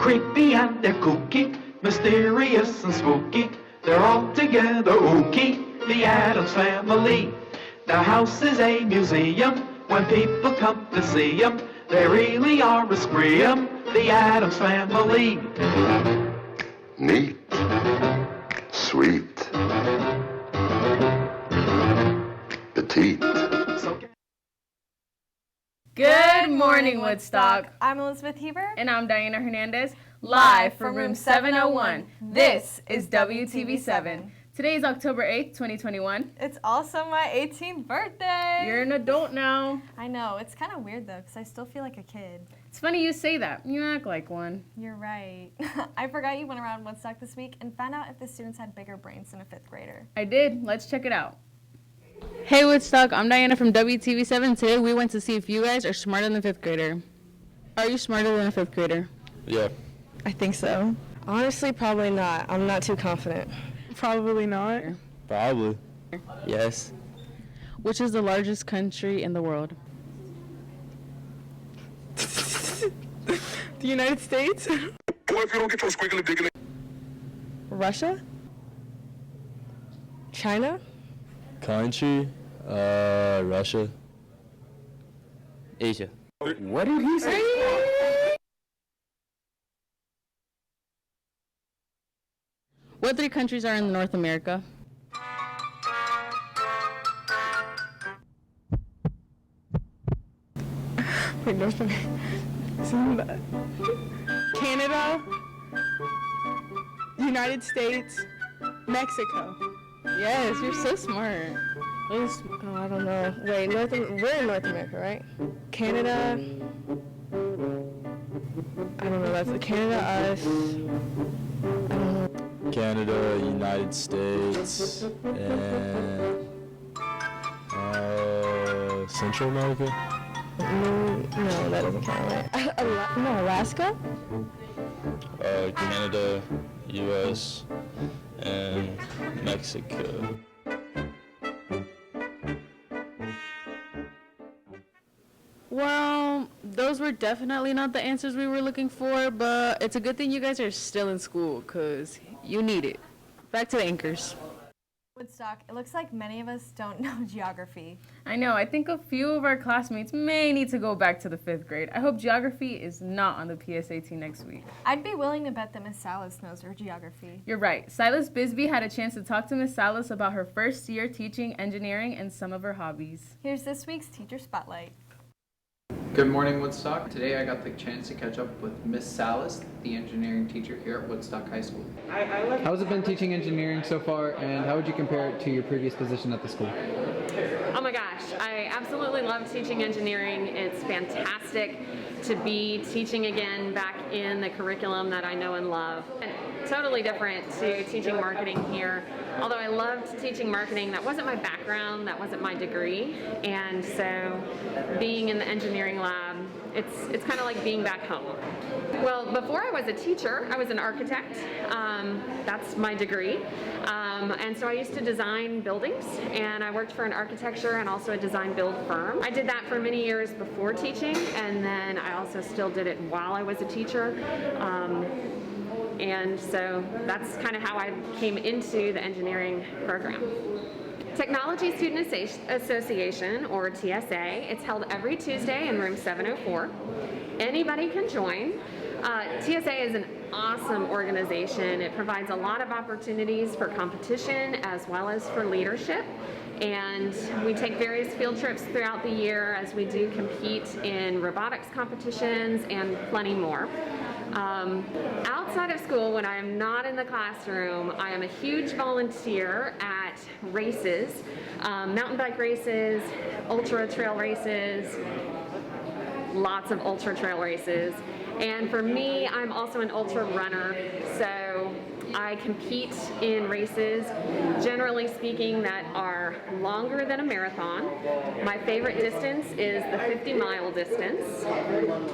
creepy and they're kooky, mysterious and spooky. They're all together ooky, the Addams Family. Their house is a museum. When people come to see them, they really are a scream, the Addams Family. Neat. Sweet. Petite. Good morning, Woodstock. I'm Elizabeth Heber. And I'm Diana Hernandez, live from room 701. This is wtv7. Today is October 8th, 2021. It's also my 18th birthday. You're an adult now. I know. It's kind of weird, though, because I still feel like a kid. It's funny you say that. You act like one. You're right. I forgot you went around Woodstock this week and found out if the students had bigger brains than a 5th grader. I did. Let's check it out. Hey, Woodstock. I'm Diana from wtv7. Today we went to see if you guys are smarter than a 5th grader. Are you smarter than a 5th grader? Yeah. I think so. Honestly, probably not. I'm not too confident. Probably not. Probably. Yes. Which is the largest country in the world? The United States? What if you don't get your squiggly digging? Russia? China? Country? Russia. Asia. What did he say? What 3 countries are in North America? Wait, North America. Canada? United States? Mexico? Yes, you're so smart. Oh, I don't know. Wait, we're in North America, right? Canada? I don't know. That's Canada, us. I don't know. Canada, United States, and Central America. No, that doesn't count, right? No, Alaska? Canada, U.S., and Mexico. Well, those were definitely not the answers we were looking for, but it's a good thing you guys are still in school, because you need it. Back to the anchors. Woodstock, it looks like many of us don't know geography. I know, I think a few of our classmates may need to go back to the 5th grade. I hope geography is not on the PSAT next week. I'd be willing to bet that Miss Salas knows her geography. You're right. Silas Bisbee had a chance to talk to Miss Salas about her first year teaching engineering and some of her hobbies. Here's this week's Teacher Spotlight. Good morning, Woodstock. Today I got the chance to catch up with Miss Salas, the engineering teacher here at Woodstock High School. How's it been teaching engineering so far, and how would you compare it to your previous position at the school? Oh my gosh, I absolutely love teaching engineering. It's fantastic to be teaching again back in the curriculum that I know and love. And totally different to teaching marketing here. Although I loved teaching marketing, that wasn't my background, that wasn't my degree. And so being in the engineering lab, it's kind of like being back home. Well, before I was a teacher, I was an architect. That's my degree. And so I used to design buildings, and I worked for an architecture and also a design build firm. I did that for many years before teaching, and then I also still did it while I was a teacher. And so that's kind of how I came into the engineering program. Technology Student Association, or TSA, it's held every Tuesday in room 704. Anybody can join. TSA is an awesome organization. It provides a lot of opportunities for competition as well as for leadership. And we take various field trips throughout the year as we do compete in robotics competitions and plenty more. Outside of school, when I am not in the classroom, I am a huge volunteer at races, mountain bike races, ultra trail races, lots of ultra trail races. And for me, I'm also an ultra runner, so I compete in races, generally speaking, that are longer than a marathon. My favorite distance is the 50-mile distance,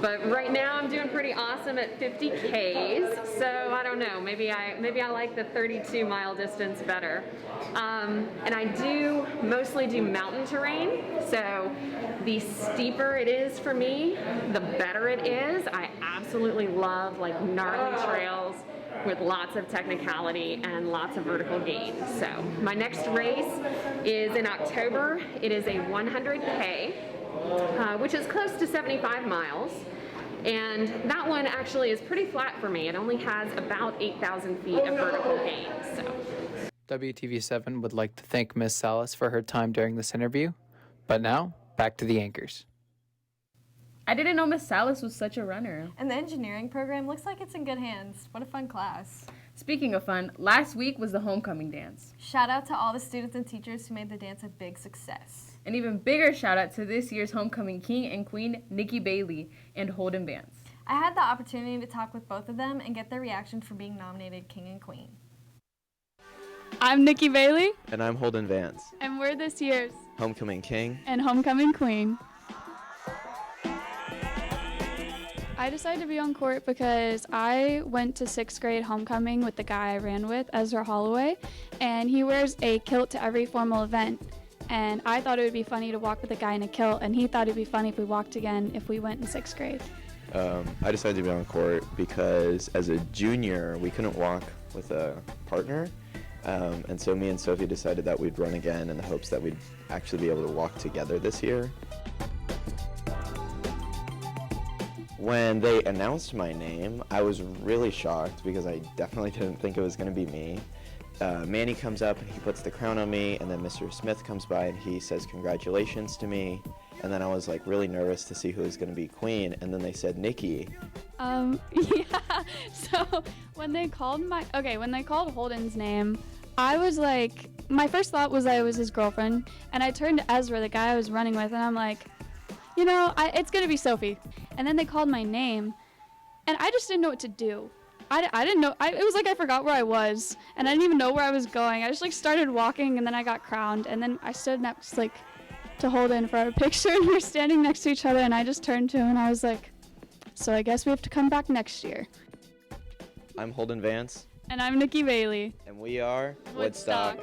but right now I'm doing pretty awesome at 50 Ks, so I don't know, maybe I like the 32-mile distance better. And I mostly do mountain terrain, so the steeper it is for me, the better it is. I absolutely love like gnarly trails with lots of technicality and lots of vertical gains. So my next race is in October. It is a 100K, which is close to 75 miles. And that one actually is pretty flat for me. It only has about 8,000 feet of vertical gains. So. WTV7 would like to thank Miss Salas for her time during this interview. But now, back to the anchors. I didn't know Miss Salas was such a runner. And the engineering program looks like it's in good hands. What a fun class. Speaking of fun, last week was the homecoming dance. Shout out to all the students and teachers who made the dance a big success. An even bigger shout out to this year's homecoming king and queen, Nikki Bailey and Holden Vance. I had the opportunity to talk with both of them and get their reaction for being nominated king and queen. I'm Nikki Bailey. And I'm Holden Vance. And we're this year's Homecoming King and Homecoming Queen. I decided to be on court because I went to 6th grade homecoming with the guy I ran with, Ezra Holloway, and he wears a kilt to every formal event. And I thought it would be funny to walk with a guy in a kilt, and he thought it'd be funny if we walked again if we went in 6th grade. I decided to be on court because as a junior, we couldn't walk with a partner. And so me and Sophie decided that we'd run again in the hopes that we'd actually be able to walk together this year. When they announced my name, I was really shocked because I definitely didn't think it was going to be me. Manny comes up and he puts the crown on me, and then Mr. Smith comes by and he says congratulations to me. And then I was like really nervous to see who was going to be queen, and then they said Nikki. Yeah, so when they called Holden's name, I was like, my first thought was I was his girlfriend, and I turned to Ezra, the guy I was running with, and I'm like, you know, it's gonna be Sophie. And then they called my name, and I just didn't know what to do. I didn't know, it was like I forgot where I was, and I didn't even know where I was going. I just like started walking, and then I got crowned, and then I stood next to Holden for our picture, and we were standing next to each other, and I just turned to him, and I was like, so I guess we have to come back next year. I'm Holden Vance. And I'm Nikki Bailey. And we are Woodstock.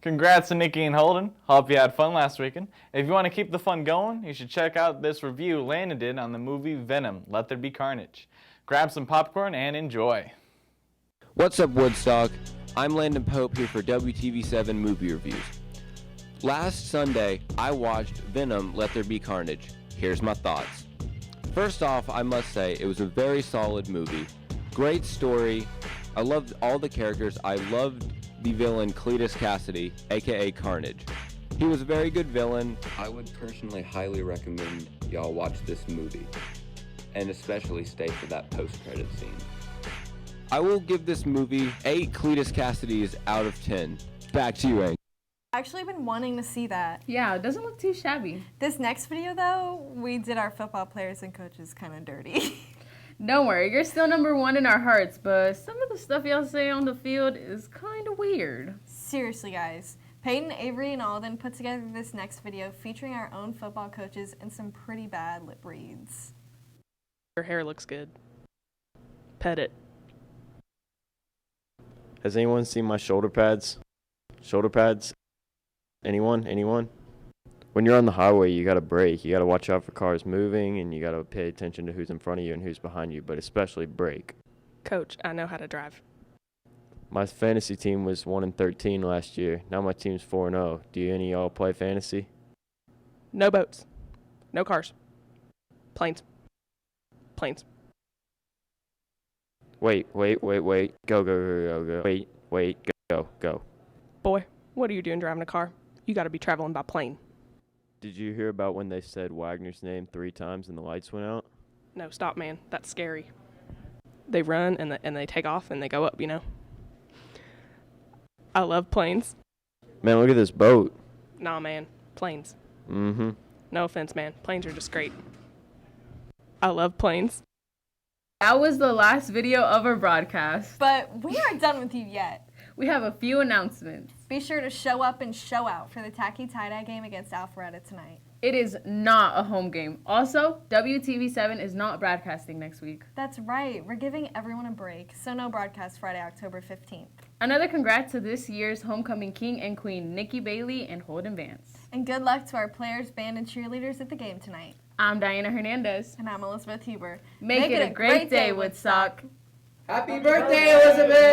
Congrats to Nikki and Holden. Hope you had fun last weekend. If you want to keep the fun going, you should check out this review Landon did on the movie Venom, Let There Be Carnage. Grab some popcorn and enjoy. What's up, Woodstock? I'm Landon Pope here for wtv7 Movie Reviews. Last Sunday, I watched Venom, Let There Be Carnage. Here's my thoughts. First off, I must say, it was a very solid movie. Great story. I loved all the characters. I loved the villain Cletus Cassidy, aka Carnage. He was a very good villain. I would personally highly recommend y'all watch this movie, and especially stay for that post-credit scene. I will give this movie 8 Cletus Cassidys out of 10. Back to you, Ang. I've actually been wanting to see that. Yeah, it doesn't look too shabby. This next video, though, we did our football players and coaches kind of dirty. Don't worry, you're still #1 in our hearts, but some of the stuff y'all say on the field is kind of weird. Seriously, guys. Peyton, Avery, and Alden put together this next video featuring our own football coaches and some pretty bad lip reads. Her hair looks good. Pet it. Has anyone seen my shoulder pads? Shoulder pads? Anyone? When you're on the highway, you gotta brake. You gotta watch out for cars moving, and you gotta pay attention to who's in front of you and who's behind you, but especially brake. Coach, I know how to drive. My fantasy team was 1-13 last year. Now my team's 4-0. Do any of y'all play fantasy? No boats. No cars. Planes. Planes. Wait. Go. Wait, go. Boy, what are you doing driving a car? You gotta be traveling by plane. Did you hear about when they said Wagner's name 3 times and the lights went out? No, stop, man. That's scary. They run and they take off and they go up, you know? I love planes. Man, look at this boat. Nah, man. Planes. Mm-hmm. No offense, man. Planes are just great. I love planes. That was the last video of our broadcast. But we aren't done with you yet. We have a few announcements. Be sure to show up and show out for the Tacky Tie-Dye game against Alpharetta tonight. It is not a home game. Also, wtv7 is not broadcasting next week. That's right. We're giving everyone a break, so no broadcast Friday, October 15th. Another congrats to this year's homecoming king and queen, Nikki Bailey and Holden Vance. And good luck to our players, band, and cheerleaders at the game tonight. I'm Diana Hernandez. And I'm Elizabeth Heber. Make it a great day, Woodstock. Happy birthday, Elizabeth!